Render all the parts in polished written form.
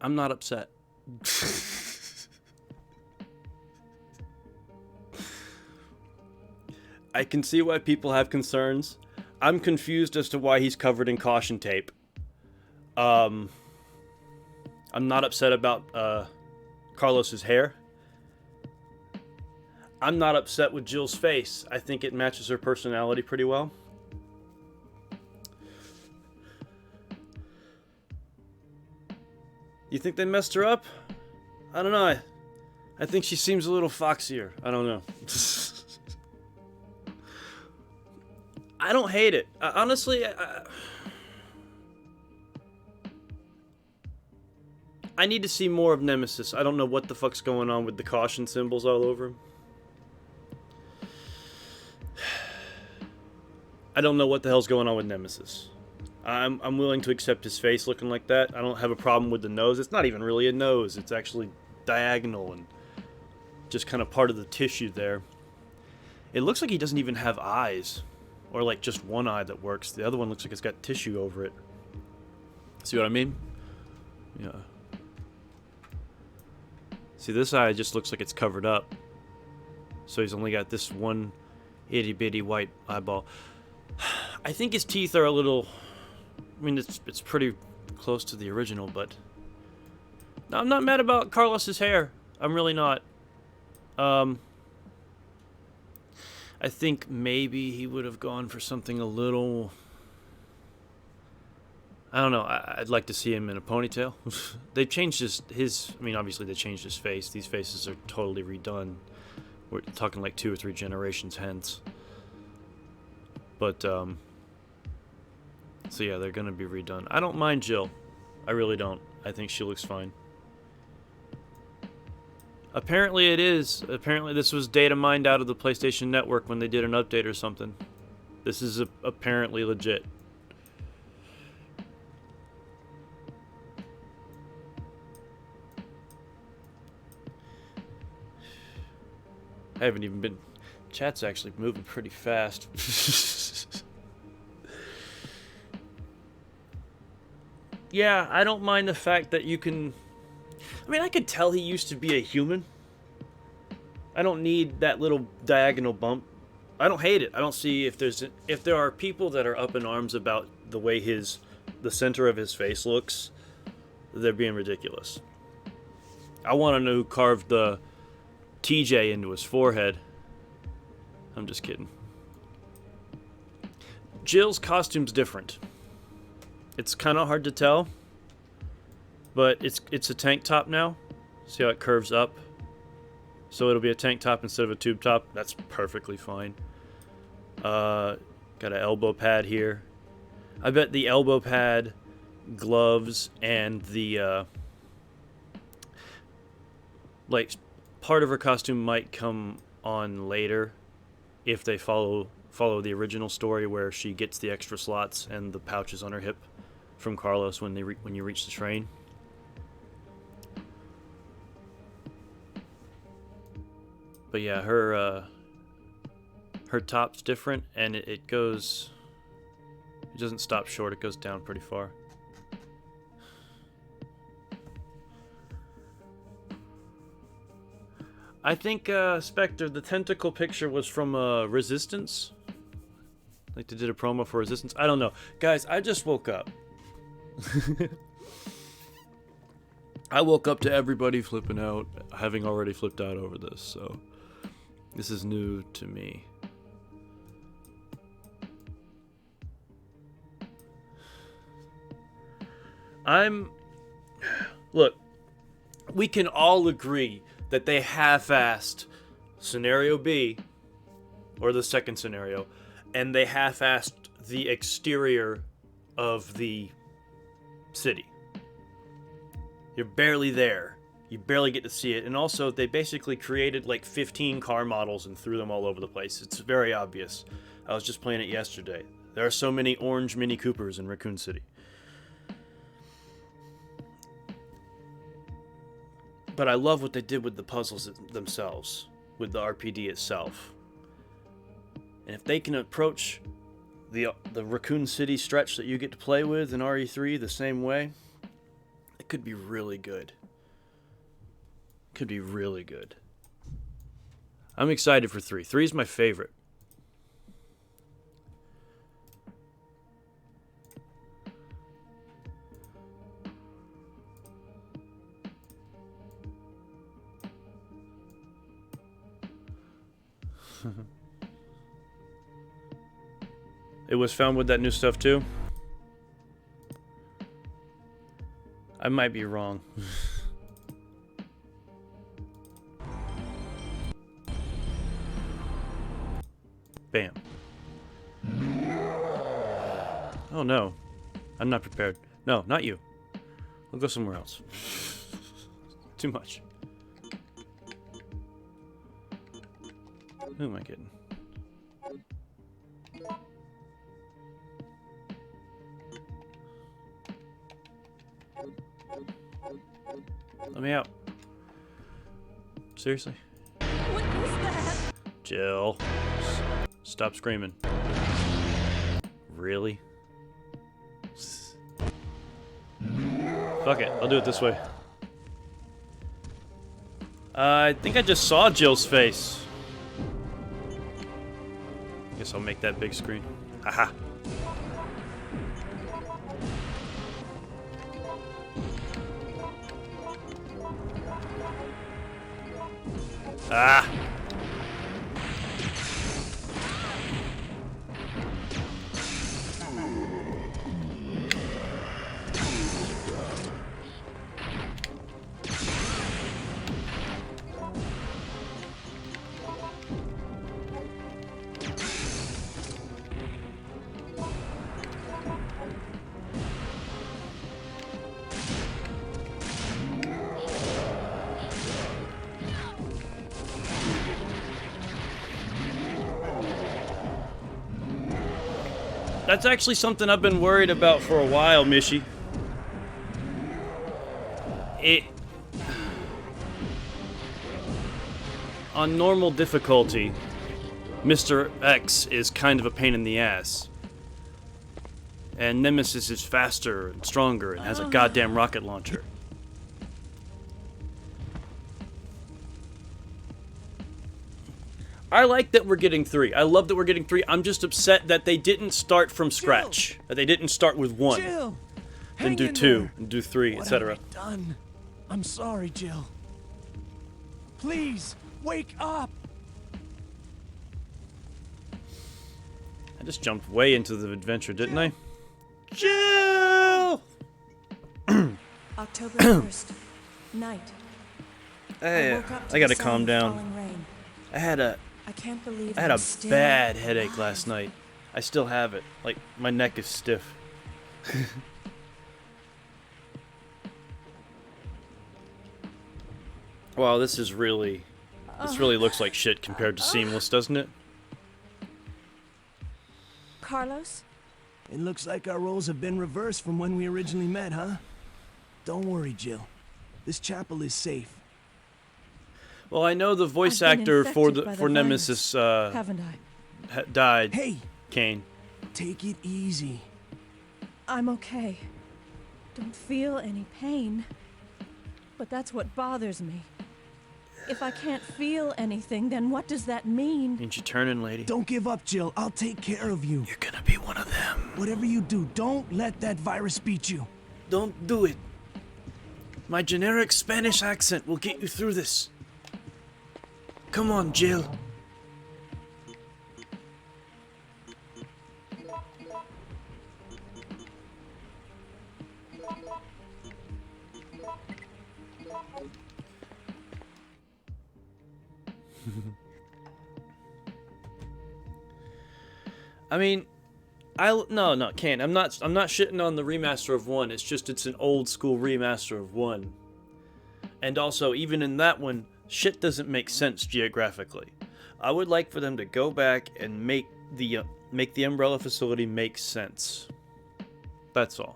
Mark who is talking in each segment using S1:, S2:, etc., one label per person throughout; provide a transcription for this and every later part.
S1: I'm not upset. I can see why people have concerns. I'm confused as to why he's covered in caution tape. I'm not upset about Carlos's hair. I'm not upset with Jill's face. I think it matches her personality pretty well. You think they messed her up? I don't know. I think she seems a little foxier. I don't know. I don't hate it. Honestly, I need to see more of Nemesis. I don't know what the fuck's going on with the caution symbols all over him. I don't know what the hell's going on with Nemesis. I'm willing to accept his face looking like that. I don't have a problem with the nose. It's not even really a nose. It's actually diagonal and just kind of part of the tissue there. It looks like he doesn't even have eyes. Or like just one eye that works. The other one looks like it's got tissue over it. See what I mean? Yeah. See, this eye just looks like it's covered up. So he's only got this one itty bitty white eyeball. I think his teeth are a little... I mean, it's pretty close to the original, but... No, I'm not mad about Carlos's hair. I'm really not. I think maybe he would have gone for something a little... I don't know. I'd like to see him in a ponytail. They changed his... I mean, obviously they changed his face. These faces are totally redone. We're talking like 2 or 3 generations hence. But, so yeah, they're gonna be redone. I don't mind Jill. I really don't. I think she looks fine. Apparently it is. Apparently this was data mined out of the PlayStation Network when they did an update or something. This is apparently legit. I haven't even been... Chat's actually moving pretty fast. Yeah, I don't mind the fact that you can... I mean, I could tell he used to be a human. I don't need that little diagonal bump. I don't hate it. I don't see if there are people that are up in arms about the way the center of his face looks, they're being ridiculous. I want to know who carved the TJ into his forehead. I'm just kidding. Jill's costume's different. It's kind of hard to tell, but it's a tank top now. See how it curves up? So it'll be a tank top instead of a tube top. That's perfectly fine. Got an elbow pad here. I bet the elbow pad, gloves, and the like part of her costume might come on later if they follow the original story where she gets the extra slots and the pouches on her hip from Carlos when you reach the train. But yeah, her top's different, and it goes... It doesn't stop short, it goes down pretty far. I think, Spectre, the tentacle picture was from Resistance. Like they did a promo for Resistance. I don't know. Guys, I just woke up. I woke up to everybody flipping out, having already flipped out over this, so... This is new to me. Look, we can all agree that they half-assed scenario B, or the second scenario, and they half-assed the exterior of the city. You're barely there. You barely get to see it. And also, they basically created like 15 car models and threw them all over the place. It's very obvious. I was just playing it yesterday. There are so many orange Mini Coopers in Raccoon City. But I love what they did with the puzzles themselves, with the RPD itself. And if they can approach the Raccoon City stretch that you get to play with in RE3 the same way, It could be really good. Could be really good. I'm excited for 3. 3 is my favorite. It was found with that new stuff too? I might be wrong. Bam. Oh no. I'm not prepared. No, not you. We'll go somewhere else. Too much. Who am I getting? Let me out. Seriously?
S2: What is that?
S1: Jill. Stop screaming. Really? Fuck it, I'll do it this way. I think I just saw Jill's face. Guess I'll make that big screen. Haha. Ah! That's actually something I've been worried about for a while, Mishi. On normal difficulty, Mr. X is kind of a pain in the ass. And Nemesis is faster and stronger and has a goddamn rocket launcher. I like that we're getting 3. I love that we're getting 3. I'm just upset that they didn't start from scratch.
S3: Jill!
S1: That they didn't start with 1.
S3: Jill!
S1: Then
S3: Hang
S1: do
S3: in
S1: 2,
S3: there.
S1: and do 3,
S3: What
S1: etc.
S3: have I done? I'm sorry, Jill. Please, wake up!
S1: I just jumped way into the adventure, didn't I? Jill!
S2: October 1st, night.
S1: Hey,
S2: woke up to
S1: I gotta
S2: the
S1: calm
S2: sound of
S1: down.
S2: falling rain.
S1: I had a
S2: I'm still
S1: bad headache
S2: alive.
S1: last night. I still have it. Like, my neck is stiff. Wow, this really looks like shit compared to Seamless, doesn't it?
S2: Carlos?
S3: It looks like our roles have been reversed from when we originally met, huh? Don't worry, Jill. This chapel is safe.
S1: Well, I know the voice
S2: I've been
S1: actor for
S2: infected by the
S1: for Nemesis
S2: haven't I?
S1: died.
S3: Hey,
S1: Kane.
S3: take it easy.
S2: I'm okay. Don't feel any pain. But that's what bothers me. If I can't feel anything, then what does that mean?
S1: Ain't you turning, lady?
S3: Don't give up, Jill. I'll take care of you.
S1: You're gonna be one of them.
S3: Whatever you do, don't let that virus beat you.
S1: Don't do it. My generic Spanish accent will get you through this. Come on, Jill. I mean, no, can't. I'm not shitting on the remaster of 1. It's just it's an old school remaster of 1. And also, even in that one, shit doesn't make sense geographically. I would like for them to go back and make the Umbrella facility make sense. That's all.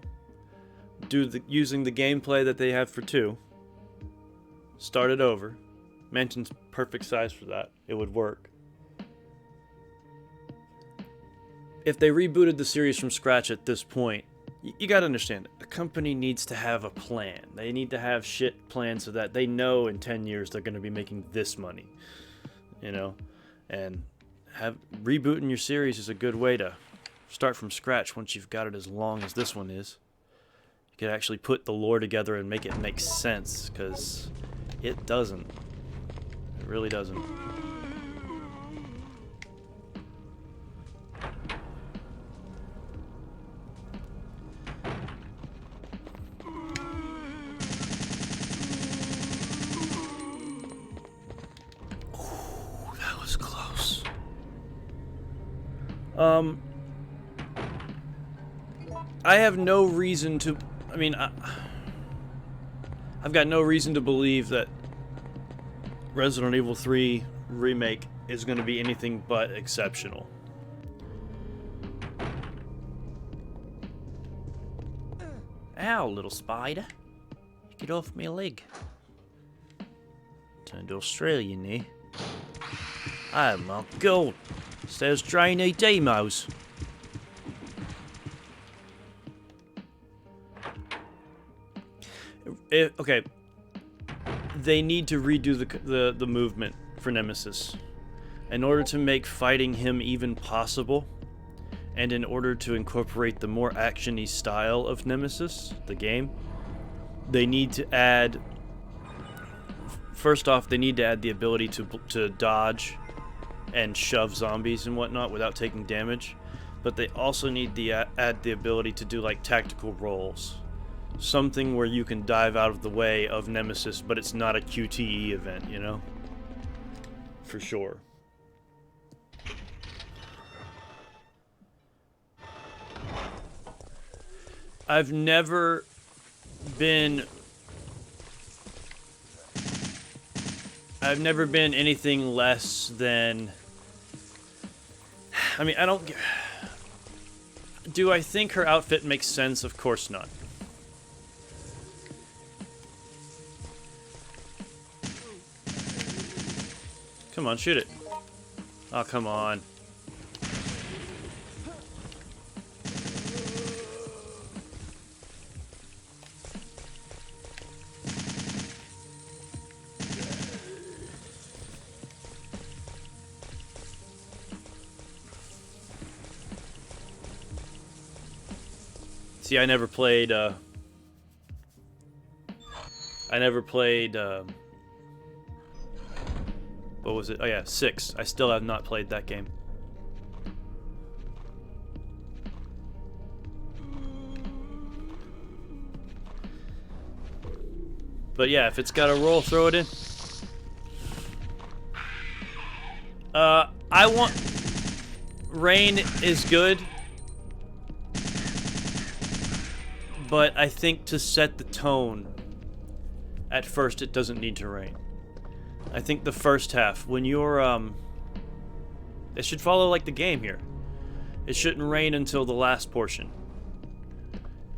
S1: Using the gameplay that they have for 2. Start it over. Mansion's perfect size for that. It would work. If they rebooted the series from scratch at this point, You gotta understand, a company needs to have a plan. They need to have shit planned so that they know in 10 years they're gonna be making this money. You know? And rebooting your series is a good way to start from scratch once you've got it as long as this one is. You could actually put the lore together and make it make sense, because it doesn't. It really doesn't. I have no reason to... I mean, I've got no reason to believe that Resident Evil 3 Remake is going to be anything but exceptional. Ow, little spider. Get off my leg. Turned Australian here. Oh my god. There's drainy demos. Okay. They need to redo the movement for Nemesis. In order to make fighting him even possible, and in order to incorporate the more action-y style of Nemesis, the game, they need to add... First off, they need to add the ability to dodge and shove zombies and whatnot without taking damage, but they also need to add the ability to do like tactical rolls. Something where you can dive out of the way of Nemesis, but it's not a QTE event, you know? For sure. I've never been anything less than... I mean, I don't... Do I think her outfit makes sense? Of course not. Come on, shoot it. Oh, come on. See, I never played, what was it? Oh yeah, 6. I still have not played that game. But yeah, if it's got a roll, throw it in. I want... Rain is good. But I think to set the tone, at first it doesn't need to rain. I think the first half, when you're, it should follow like the game here. It shouldn't rain until the last portion.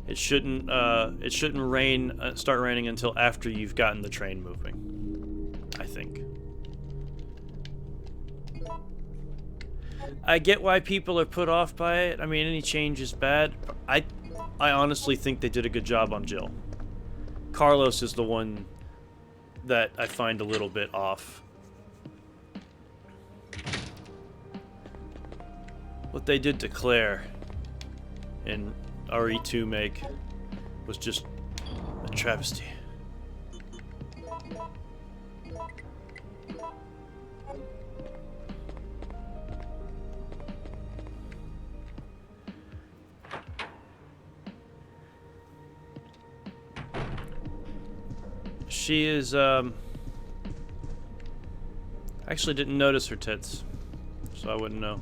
S1: It shouldn't rain, start raining until after you've gotten the train moving. I think. I get why people are put off by it. I mean, any change is bad. I honestly think they did a good job on Jill. Carlos is the one that I find a little bit off. What they did to Claire in RE2 Make was just a travesty. She is, I actually didn't notice her tits, so I wouldn't know.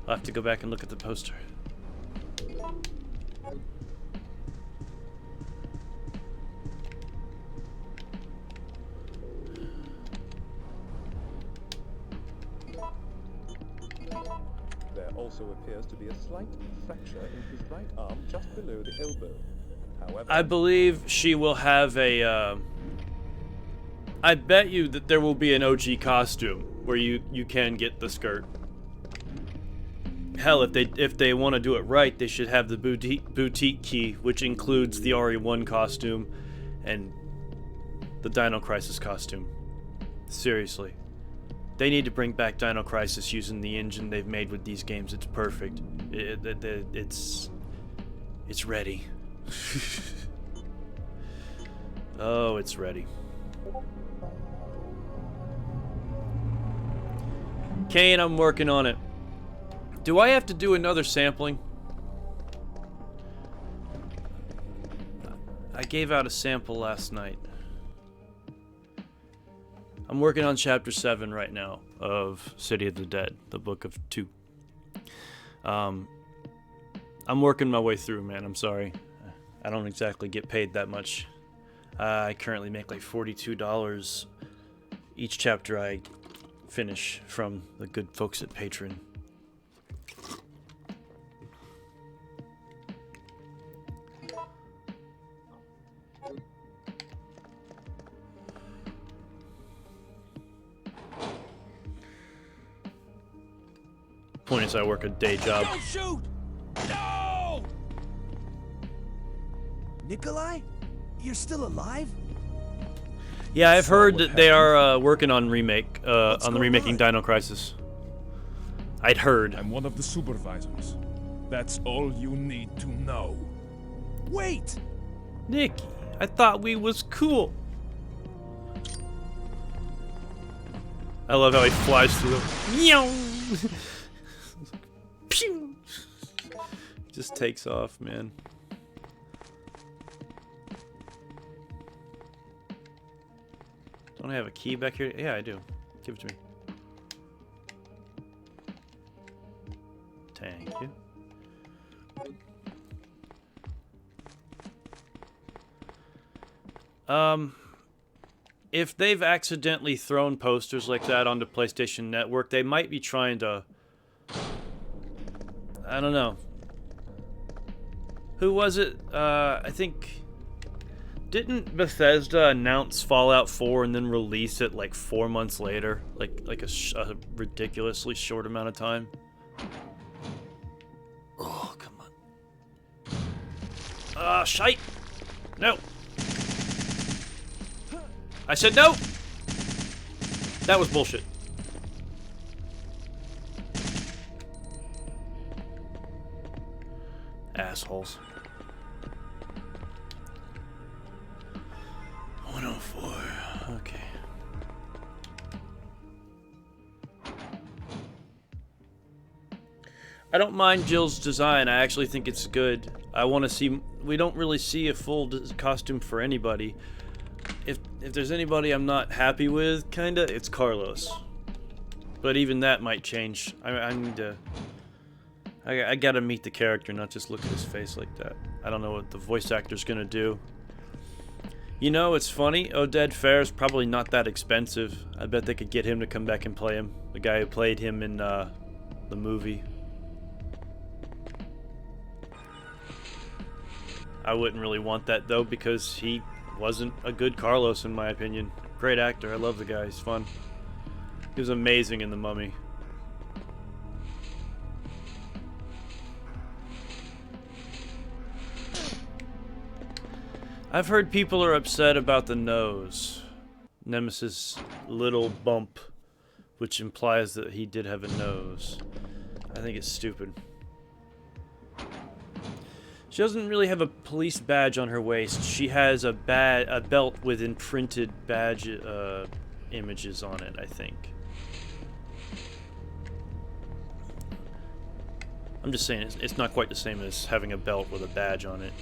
S1: I'll have to go back and look at the poster.
S4: There also appears to be a slight fracture in his right arm just below the elbow. However,
S1: I believe she will have a, I bet you that there will be an OG costume where you can get the skirt. Hell, if they want to do it right, they should have the boutique key, which includes the RE1 costume and the Dino Crisis costume. Seriously. They need to bring back Dino Crisis using the engine they've made with these games. It's perfect. It's ready. Oh, it's ready. Kane, I'm working on it. Do I have to do another sampling? I gave out a sample last night. I'm working on Chapter 7 right now of City of the Dead, the Book of 2. I'm working my way through, man. I'm sorry. I don't exactly get paid that much. I currently make like $42 each chapter I finish from the good folks at Patreon. Point is, I work a day job.
S3: Don't shoot! No! Nikolai? You're still alive?
S1: Yeah, I've
S4: So
S1: heard
S4: what
S1: that they
S4: happened?
S1: are working on remake, on the
S3: going
S1: remaking
S3: on?
S1: Dino Crisis. I'd heard.
S5: I'm one of the supervisors. That's all you need to know.
S3: Wait!
S1: Nicky, I thought we was cool. I love how he flies through them. Meow. Pew. Just takes off, man. Don't I have a key back here? Yeah, I do. Give it to me. Thank you. If they've accidentally thrown posters like that onto PlayStation Network, they might be trying to... I don't know. Who was it? I think... Didn't Bethesda announce Fallout 4 and then release it like 4 months later? Like a ridiculously short amount of time? Oh, come on. Shite! No! I said no! That was bullshit. Assholes. 104. Okay. I don't mind Jill's design. I actually think it's good. I want to see... We don't really see a full costume for anybody. If there's anybody I'm not happy with, kinda, it's Carlos. But even that might change. I need to... I gotta meet the character, not just look at his face like that. I don't know what the voice actor's gonna do. You know, it's funny. Oded Fehr's probably not that expensive. I bet they could get him to come back and play him. The guy who played him in the movie. I wouldn't really want that, though, because he wasn't a good Carlos, in my opinion. Great actor. I love the guy. He's fun. He was amazing in The Mummy. I've heard people are upset about the nose. Nemesis' little bump, which implies that he did have a nose. I think it's stupid. She doesn't really have a police badge on her waist. She has a belt with imprinted badge images on it, I think. I'm just saying, it's not quite the same as having a belt with a badge on it.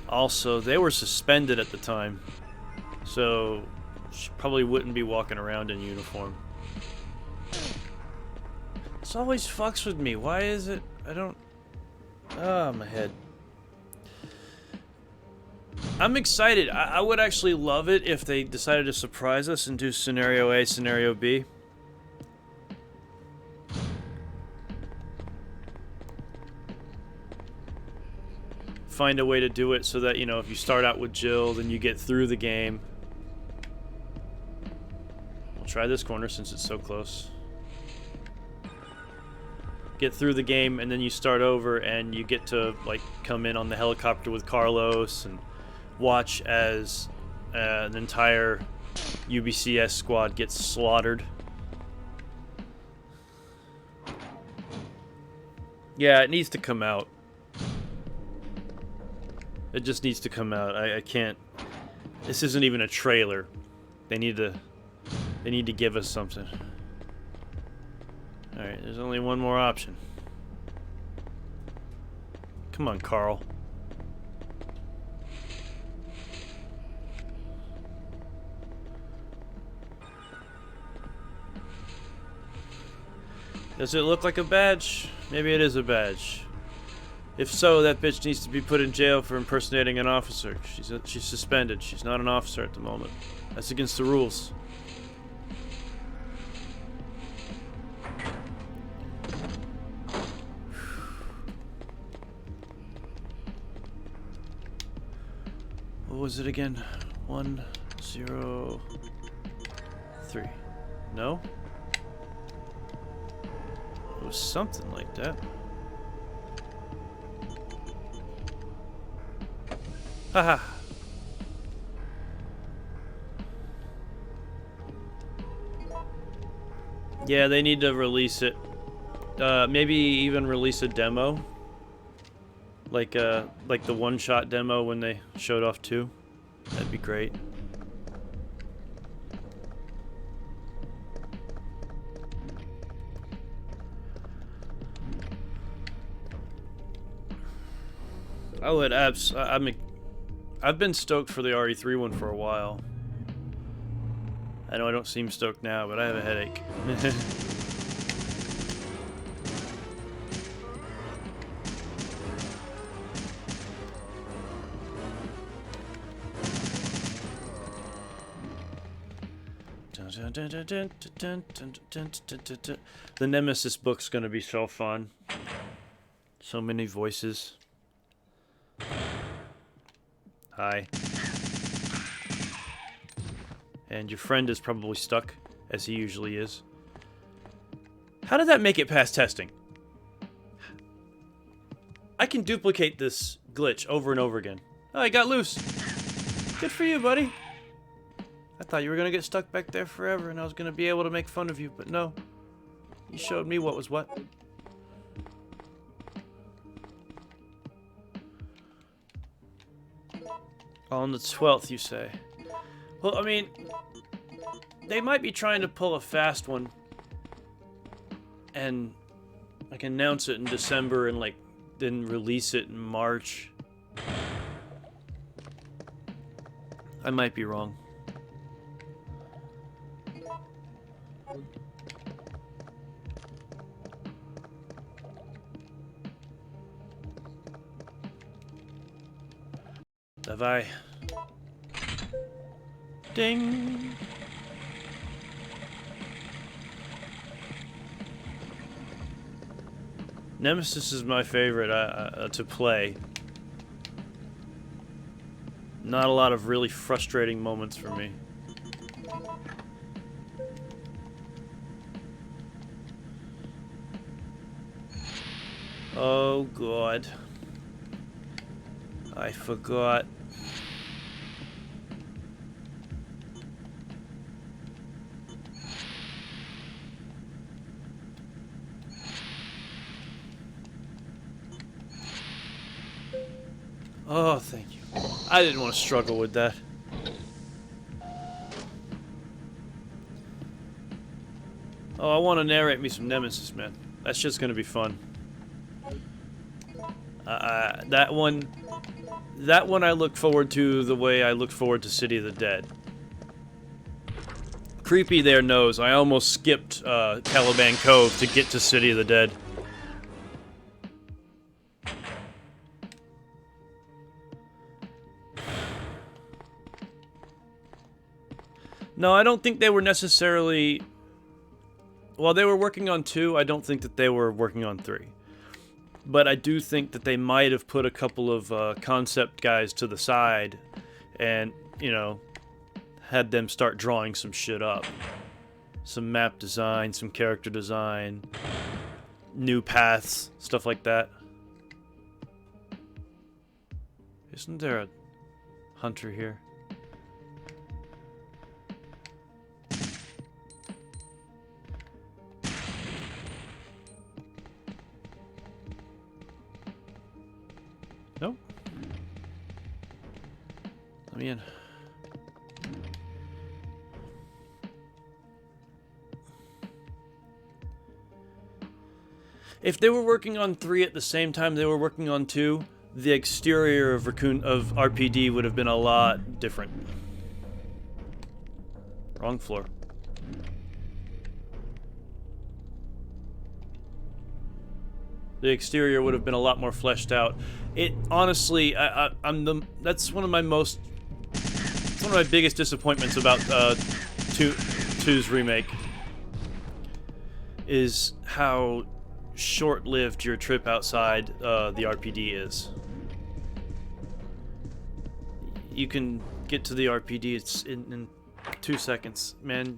S1: Also, they were suspended at the time, so she probably wouldn't be walking around in uniform. This always fucks with me. Why is it? I don't... Ah, my head. I'm excited. I would actually love it if they decided to surprise us and do Scenario A, Scenario B. Find a way to do it so that, you know, if you start out with Jill, then you get through the game. We'll try this corner since it's so close. get through the game, and then you start over, and you get to like come in on the helicopter with Carlos and watch as an entire UBCS squad gets slaughtered. Yeah, it needs to come out. It just needs to come out. I can't. This isn't even a trailer. They need to give us something. Alright, there's only one more option. Come on, Carl. Does it look like a badge? Maybe it is a badge. If so, that bitch needs to be put in jail for impersonating an officer. She's suspended. She's not an officer at the moment. That's against the rules. What was it again? 1, 0, 3. No? It was something like that. Haha. Yeah, they need to release it. Maybe even release a demo. Like the one-shot demo when they showed off 2. That'd be great. I would I've been stoked for the RE3 one for a while. I know I don't seem stoked now, but I have a headache. The Nemesis book's gonna be so fun. So many voices. Hi. And your friend is probably stuck, as he usually is. How did that make it past testing? I can duplicate this glitch over and over again. Oh, I got loose. Good for you, buddy. I thought you were gonna get stuck back there forever and I was gonna be able to make fun of you, but no. You showed me what was what. On the 12th, you say? Well, I mean, they might be trying to pull a fast one and like announce it in December and like then release it in March. I might be wrong. Davai. Ding. Nemesis is my favorite to play. Not a lot of really frustrating moments for me. Oh God. I forgot. Oh, thank you. I didn't want to struggle with that. Oh, I want to narrate me some Nemesis, man. That's just gonna be fun. That one I look forward to the way I look forward to City of the Dead. Creepy there knows I almost skipped Caliban Cove to get to City of the Dead. No, I don't think they were necessarily... While they were working on 2, I don't think that they were working on 3. But I do think that they might have put a couple of concept guys to the side and, you know, had them start drawing some shit up. Some map design, some character design. new paths, stuff like that. Isn't there a hunter here? Nope. Let me in. If they were working on 3 at the same time they were working on 2, the exterior of RPD would have been a lot different. Wrong floor. The exterior would have been a lot more fleshed out. It honestly, that's one of my biggest disappointments about 2's remake is how short-lived your trip outside the RPD is. You can get to the RPD in 2 seconds. Man,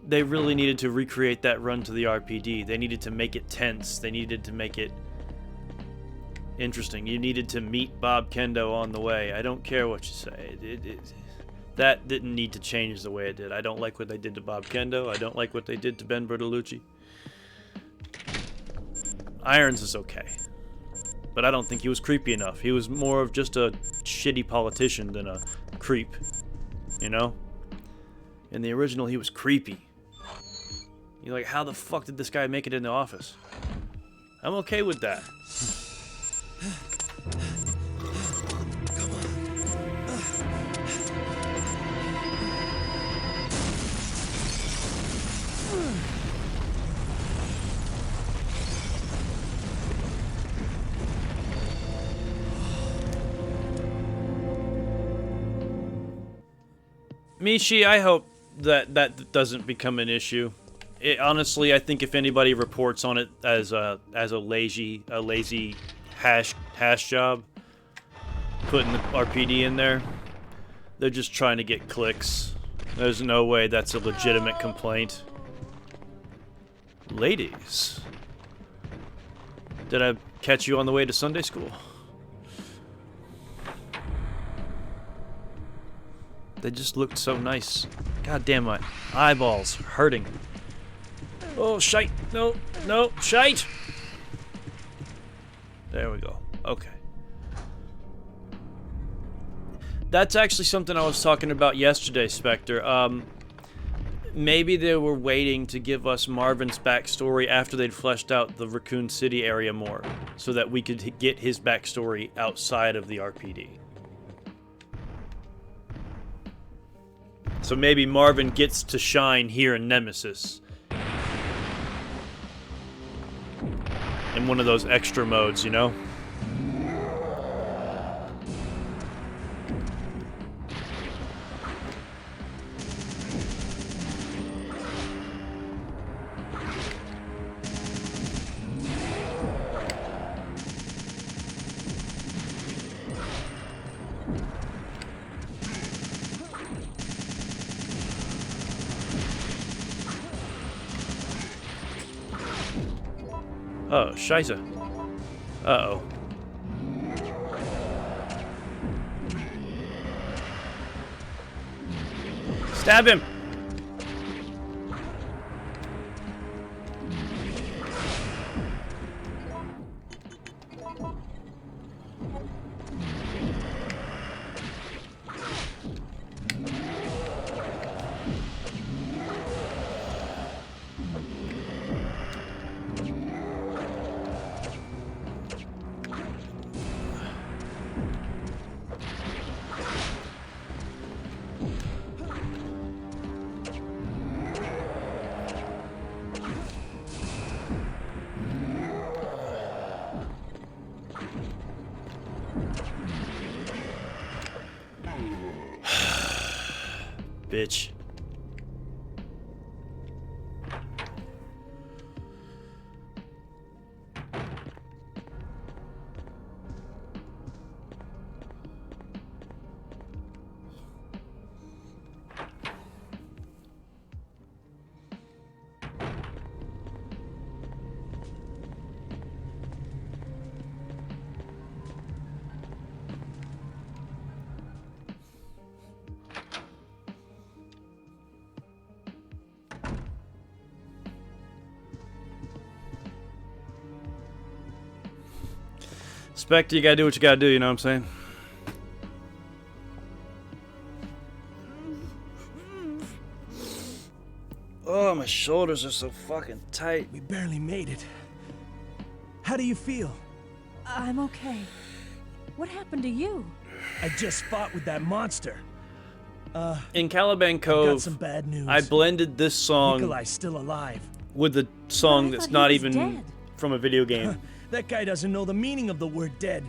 S1: they really needed to recreate that run to the RPD. They needed to make it tense. They needed to make it interesting. You needed to meet Bob Kendo on the way. I don't care what you say. That didn't need to change the way it did. I don't like what they did to Bob Kendo. I don't like what they did to Ben Bertolucci. Irons is okay, but I don't think he was creepy enough. He was more of just a shitty politician than a creep, you know? In the original, he was creepy. You're like, how the fuck did this guy make it in the office? I'm okay with that. Mishi, I hope that doesn't become an issue. Honestly, I think if anybody reports on it as a lazy hash job, putting the RPD in there, they're just trying to get clicks. There's no way that's a legitimate complaint. Ladies, did I catch you on the way to Sunday school? They just looked so nice. God damn, my eyeballs hurting. Oh, shite. No, no, shite! There we go. Okay. That's actually something I was talking about yesterday, Spectre. Maybe they were waiting to give us Marvin's backstory after they'd fleshed out the Raccoon City area more, so that we could get his backstory outside of the RPD. So maybe Marvin gets to shine here in Nemesis. In one of those extra modes, you know? Oh, scheisse. Uh-oh. Stab him! Bitch. Spectre, you gotta do what you gotta do, you know what I'm saying? Oh, my shoulders are so fucking tight.
S3: We barely made it. How do you feel?
S2: I'm okay. What happened to you?
S3: I just fought with that monster.
S1: In Caliban
S3: Got
S1: Cove,
S3: some bad news.
S1: I blended this song
S3: Nikolai's still alive.
S1: with the song
S2: I
S1: that's
S2: thought he
S1: not
S2: was
S1: even
S2: dead.
S1: from a video game.
S3: That guy doesn't know the meaning of the word dead.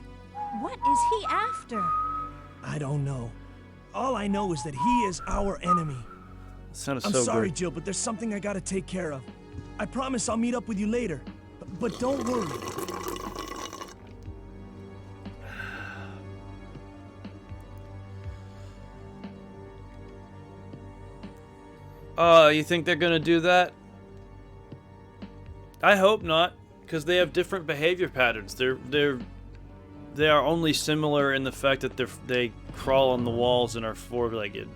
S2: What is he after?
S3: I don't know. All I know is that he is our enemy.
S1: It sounded
S3: I'm
S1: so
S3: sorry,
S1: good.
S3: Jill, but there's something I gotta take care of. I promise I'll meet up with you later. But don't worry.
S1: You think they're gonna do that? I hope not, because they have different behavior patterns. They are only similar in the fact that they crawl on the walls and are four-legged.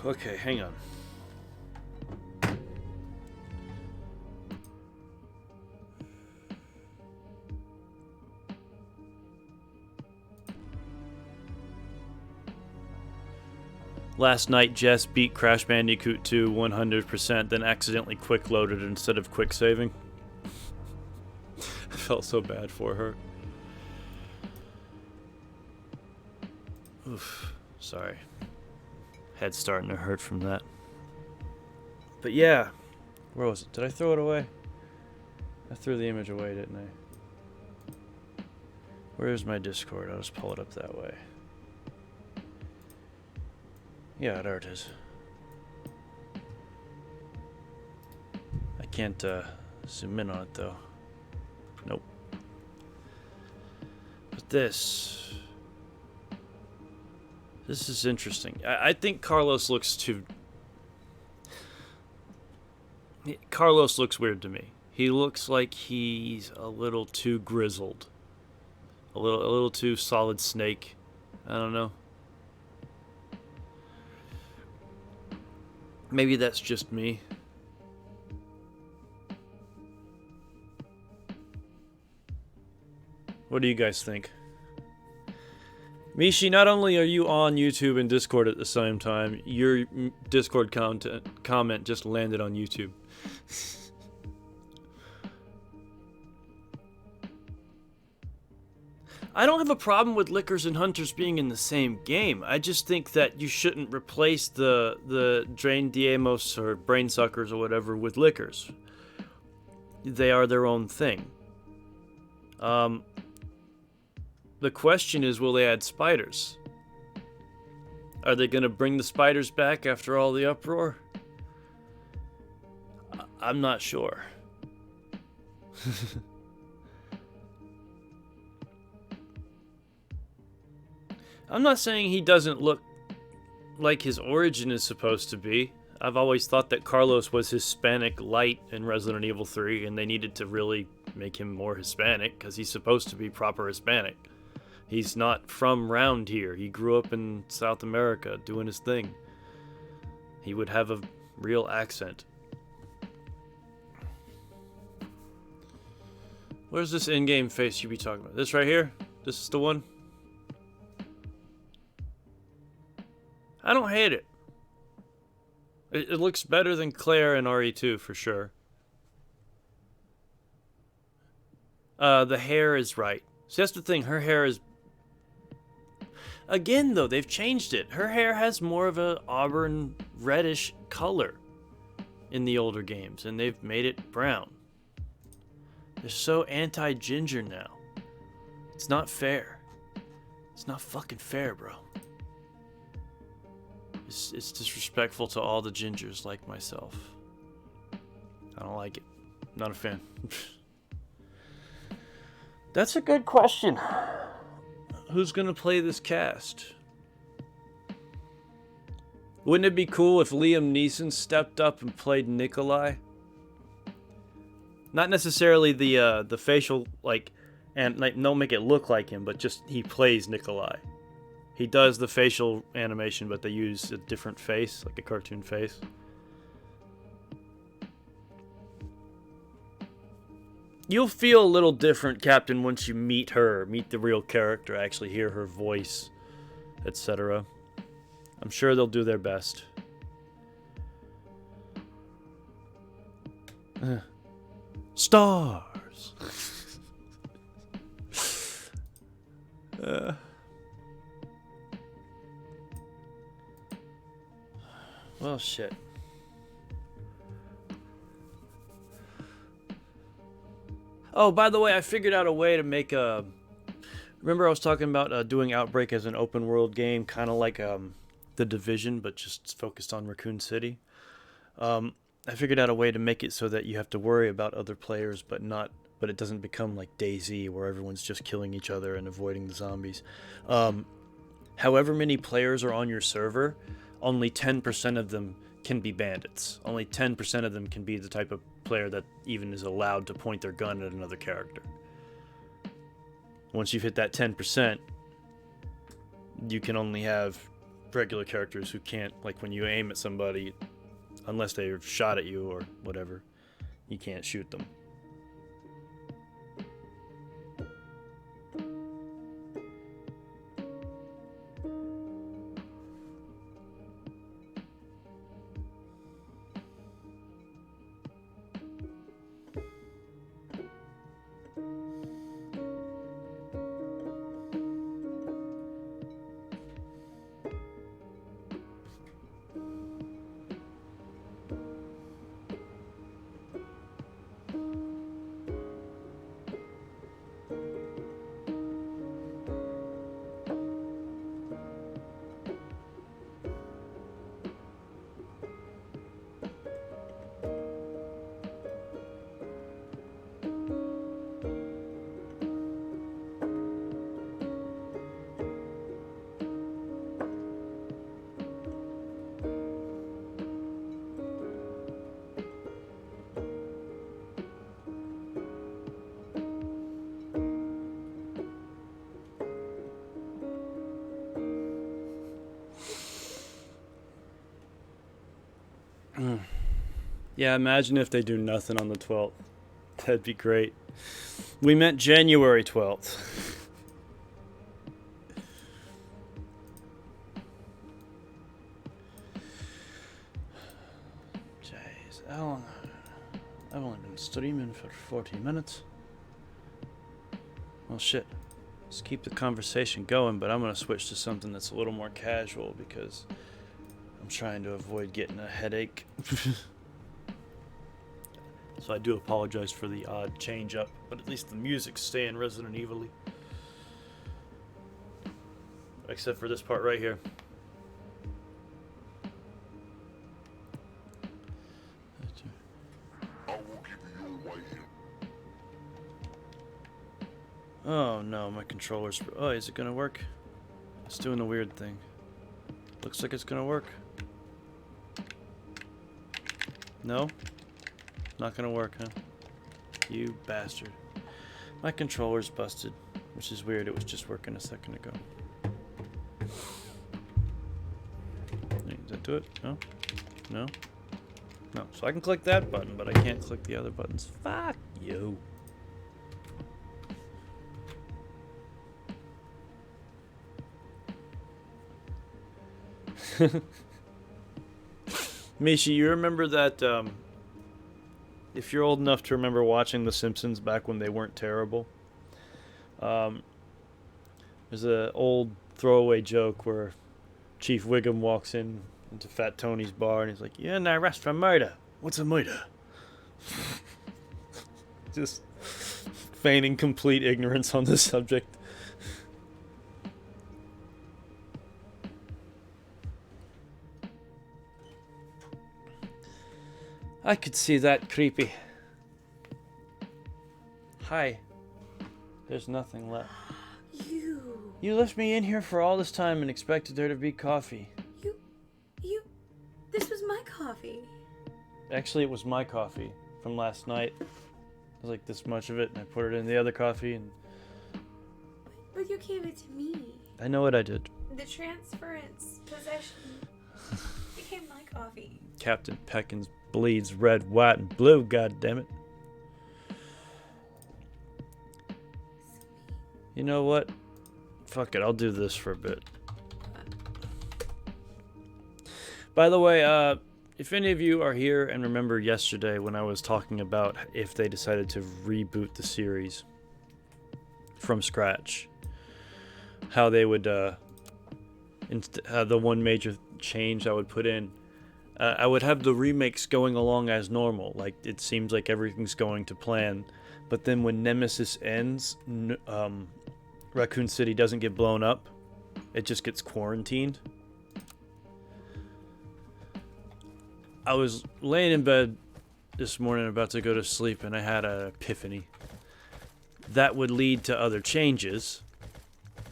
S1: Okay, hang on. Last night, Jess beat Crash Bandicoot 2 100%, then accidentally quick-loaded instead of quick-saving. I felt so bad for her. Oof, sorry. Head's starting to hurt from that. But yeah, where was it? Did I throw it away? I threw the image away, didn't I? Where's my Discord? I'll just pull it up that way. Yeah, there it is. I can't zoom in on it though. Nope. But this is interesting. I think Carlos looks weird to me. He looks like he's a little too grizzled. A little too Solid Snake. I don't know. Maybe that's just me. What do you guys think? Mishi, not only are you on YouTube and Discord at the same time, your Discord comment just landed on YouTube. I don't have a problem with Lickers and Hunters being in the same game. I just think that you shouldn't replace the Drain Diemos or Brain Suckers or whatever with Lickers. They are their own thing. The question is, will they add spiders? Are they going to bring the spiders back after all the uproar? I'm not sure. I'm not saying he doesn't look like his origin is supposed to be. I've always thought that Carlos was Hispanic light in Resident Evil 3, and they needed to really make him more Hispanic, because he's supposed to be proper Hispanic. He's not from round here. He grew up in South America doing his thing. He would have a real accent. Where's this in-game face you be talking about? This right here? This is the one? I don't hate it. It looks better than Claire in RE2 for sure. The hair is right. See, that's the thing. Her hair is... Again, though, they've changed it. Her hair has more of a auburn reddish color in the older games, and they've made it brown. They're so anti-ginger now. It's not fair. It's not fucking fair, bro. It's disrespectful to all the gingers like myself. I don't like it. Not a fan. That's a good question. Who's gonna play this cast? Wouldn't it be cool if Liam Neeson stepped up and played Nikolai? Not necessarily the facial, like, and like, don't make it look like him, but just he plays Nikolai. He does the facial animation, but they use a different face, like a cartoon face. You'll feel a little different, Captain, once you meet her, meet the real character, actually hear her voice, etc. I'm sure they'll do their best. Stars. Well, shit. Oh, by the way, I figured out a way to make a... Remember I was talking about doing Outbreak as an open world game, kind of like The Division, but just focused on Raccoon City. I figured out a way to make it so that you have to worry about other players, but it doesn't become like DayZ, where everyone's just killing each other and avoiding the zombies. However many players are on your server, only 10% of them can be bandits. Only 10% of them can be the type of player that even is allowed to point their gun at another character. Once you've hit that 10%, you can only have regular characters who can't, like when you aim at somebody, unless they've shot at you or whatever, you can't shoot them. Yeah, imagine if they do nothing on the 12th. That'd be great. We meant January 12th. Jeez, how long? I've only been streaming for 40 minutes. Well, shit. Let's keep the conversation going, but I'm going to switch to something that's a little more casual because I'm trying to avoid getting a headache. So I do apologize for the odd change up, but at least the music's staying Resident Evil-y. Except for this part right here. Oh no, my controller's... Oh, is it gonna work? It's doing a weird thing. Looks like it's gonna work. No? Not gonna work, huh? You bastard. My controller's busted, which is weird. It was just working a second ago. Does that do it? No? No? No. So I can click that button, but I can't click the other buttons. Fuck you. Mishi, you remember that, if you're old enough to remember watching The Simpsons back when they weren't terrible, there's an old throwaway joke where Chief Wiggum walks into Fat Tony's bar and he's like, "You're under arrest for murder. What's a murder?" Just feigning complete ignorance on this subject. I could see that, creepy. Hi. There's nothing left. You left me in here for all this time and expected there to be coffee.
S6: This was my coffee.
S1: Actually, it was my coffee from last night. It was like this much of it, and I put it in the other coffee, and...
S6: But you gave it to me.
S1: I know what I did.
S6: The transference, possession, became my coffee.
S1: Captain Peckins bleeds red, white, and blue, goddammit. You know what? Fuck it, I'll do this for a bit. By the way, if any of you are here and remember yesterday when I was talking about if they decided to reboot the series from scratch, how they would, the one major change I would put in, I would have the remakes going along as normal. Like, it seems like everything's going to plan. But then when Nemesis ends, Raccoon City doesn't get blown up. It just gets quarantined. I was laying in bed this morning about to go to sleep, and I had an epiphany. That would lead to other changes,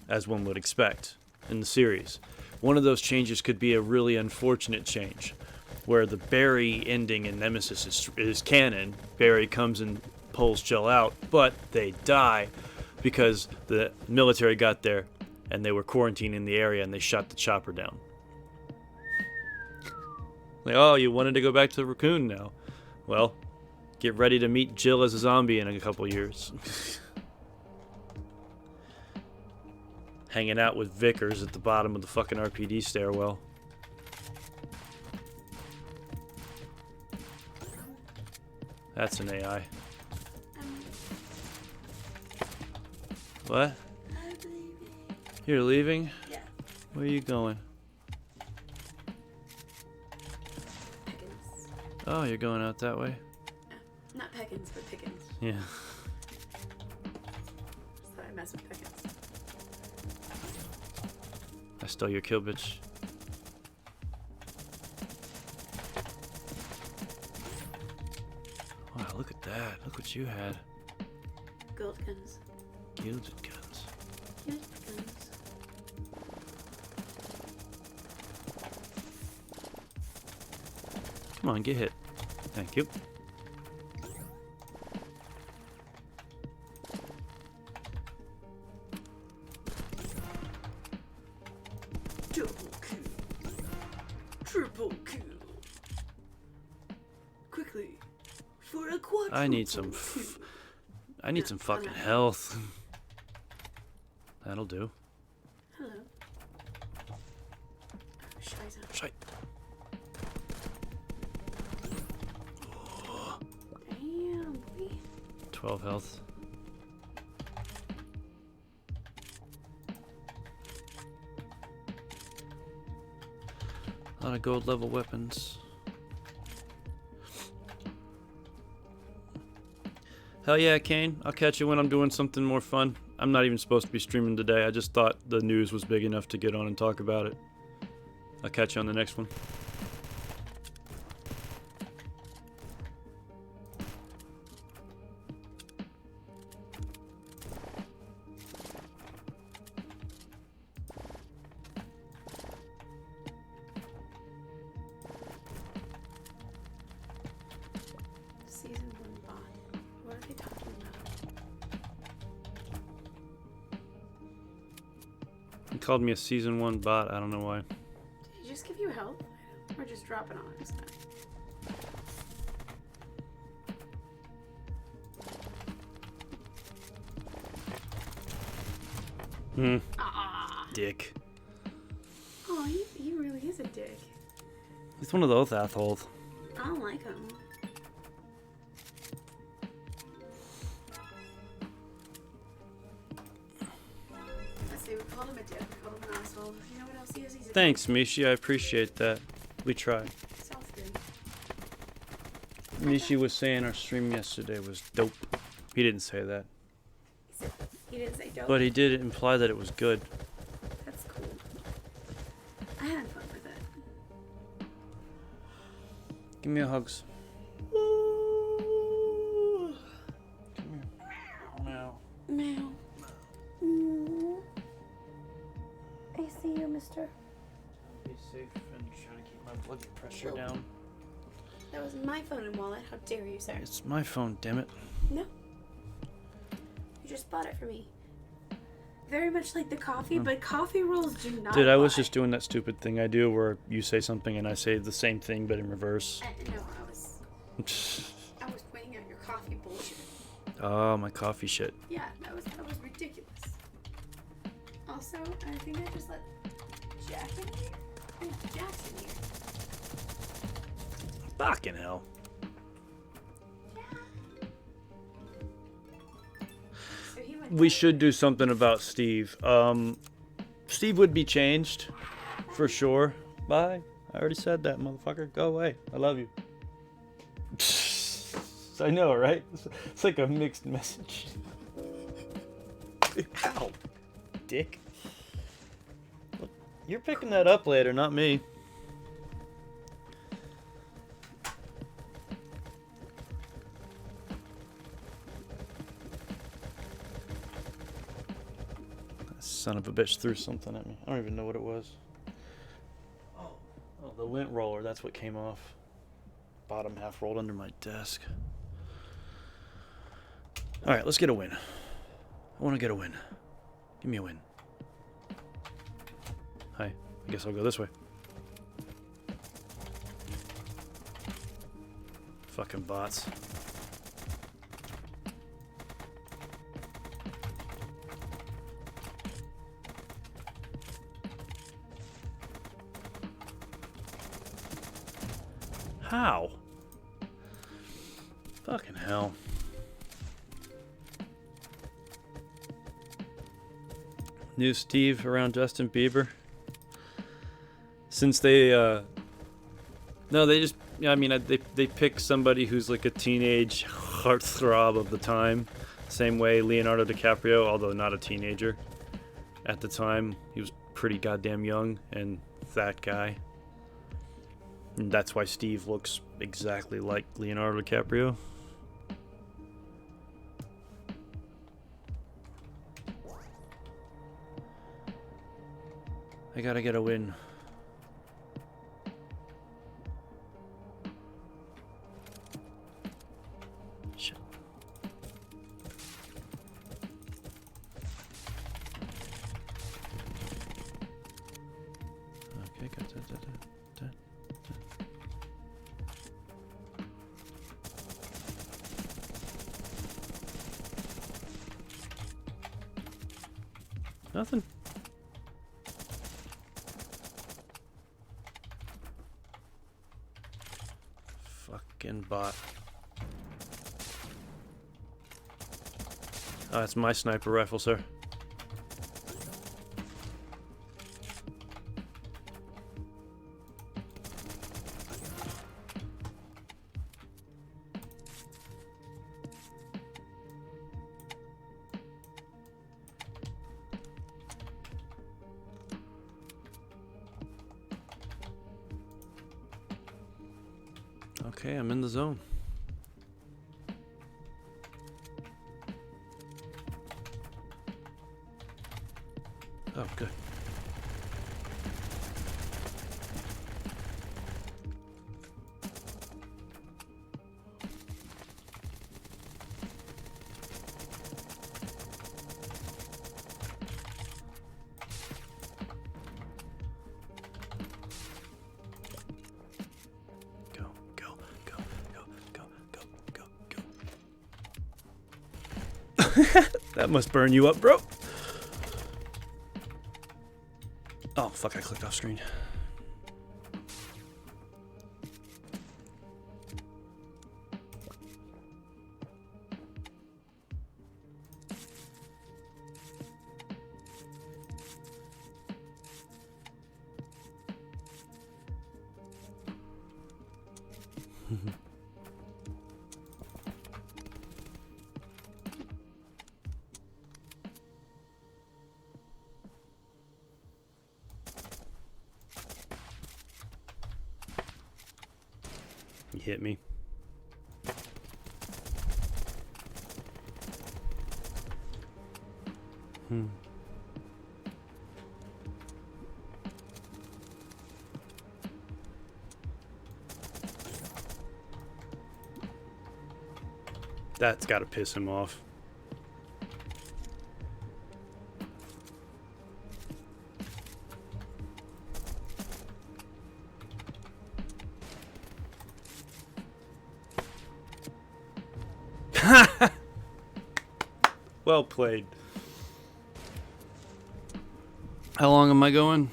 S1: as one would expect, in the series. One of those changes could be a really unfortunate change, where the Barry ending in Nemesis is canon. Barry comes and pulls Jill out, but they die because the military got there and they were quarantining the area and they shot the chopper down. Like, oh, you wanted to go back to the Raccoon now? Well, get ready to meet Jill as a zombie in a couple years. Hanging out with Vickers at the bottom of the fucking RPD stairwell. That's an AI. What?
S6: I'm leaving.
S1: You're leaving?
S6: Yeah.
S1: Where are you going?
S6: Pickens.
S1: Oh, you're going out that way?
S6: No, not Pickens, but Pickens.
S1: Yeah.
S6: Just thought I'd mess with Pickens.
S1: I stole your kill, bitch. Wow, look at that. Look what you had.
S6: Gold guns.
S1: Gilded guns.
S6: Gold guns.
S1: Come on, get hit. Thank you.
S6: Double kill. Triple kill. Quickly. For a quadruple
S1: I need some
S6: kill.
S1: I need some fucking health. That'll do.
S6: Hello. Oh, Scheiße.
S1: Shite.
S6: Damn, boy.
S1: 12 health. A lot of gold level weapons. Hell yeah, Kane. I'll catch you when I'm doing something more fun. I'm not even supposed to be streaming today. I just thought the news was big enough to get on and talk about it. I'll catch you on the next one.
S6: Season 1 bot. What are they talking about?
S1: He called me a season 1 bot. I don't know why.
S6: Did he just give you help? Or just drop it on us? Ah.
S1: Dick.
S6: Oh, he really is a dick.
S1: He's one of those assholes.
S6: I don't like him. Let's see, we called him a dick, we called him an asshole. You know what else he is? He's a
S1: Thanks, Mishi. I appreciate that. We try.
S6: dick. Sounds good.
S1: Mishi was saying our stream yesterday was dope. He didn't say that.
S6: He didn't say dope.
S1: But he did imply that it was good.
S6: That's cool. I had fun with it.
S1: Give me a hugs.
S6: Meow. Mm. I see you, mister.
S1: Be safe and try to keep my blood pressure down.
S6: That was my phone and wallet. How dare you, sir?
S1: It's my phone, damn it.
S6: No. You just bought it for me. Very much like the coffee, but coffee rolls do not
S1: Dude, I was
S6: buy.
S1: just doing that stupid thing I do where you say something and I say the same thing but in reverse.
S6: No, I was pointing out your coffee bullshit.
S1: Oh, my coffee shit.
S6: Yeah, that was ridiculous. Also, I think I just let Jack in here. Oh, Jack's in here.
S1: Fucking hell.
S6: So he went
S1: We
S6: down.
S1: should do something about Steve. Steve would be changed, for sure. Bye. I already said that, motherfucker. Go away. I love you. I know, right? It's like a mixed message. Ow, dick. Look, you're picking that up later, not me. Son of a bitch threw something at me. I don't even know what it was. Oh, the lint roller. That's what came off. Bottom half rolled under my desk. All right, let's get a win. I want to get a win. Give me a win. Hi. I guess I'll go this way. Fucking bots. How? Fucking hell. New Steve around Justin Bieber. Since they, no, they just, I mean, they pick somebody who's like a teenage heartthrob of the time. Same way Leonardo DiCaprio, although not a teenager. At the time, he was pretty goddamn young and that guy. And that's why Steve looks exactly like Leonardo DiCaprio. I gotta get a win. Shit. Okay, got that. Nothing. Fucking bot. Oh, that's my sniper rifle, sir. Okay, I'm in the zone. Oh, good. Go, go, go, go, go, go, go, go. That must burn you up, bro. Oh, fuck, I clicked off screen. You hit me. That's gotta piss him off. Well played. How long am I going?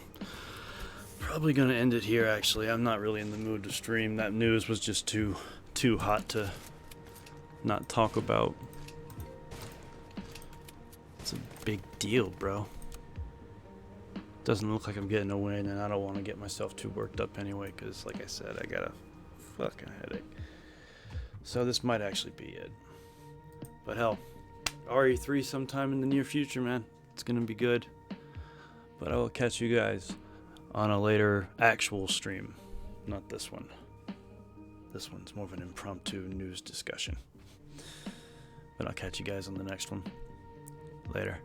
S1: Probably gonna end it here, actually. I'm not really in the mood to stream. That news was just too hot to not talk about. It's a big deal, bro. Doesn't look like I'm getting a win, and I don't want to get myself too worked up anyway, because, like I said, I got a fucking headache. So this might actually be it. But hell, RE3 sometime in the near future, man. It's gonna be good. But I will catch you guys on a later actual stream. Not this one. This one's more of an impromptu news discussion. But I'll catch you guys on the next one. Later.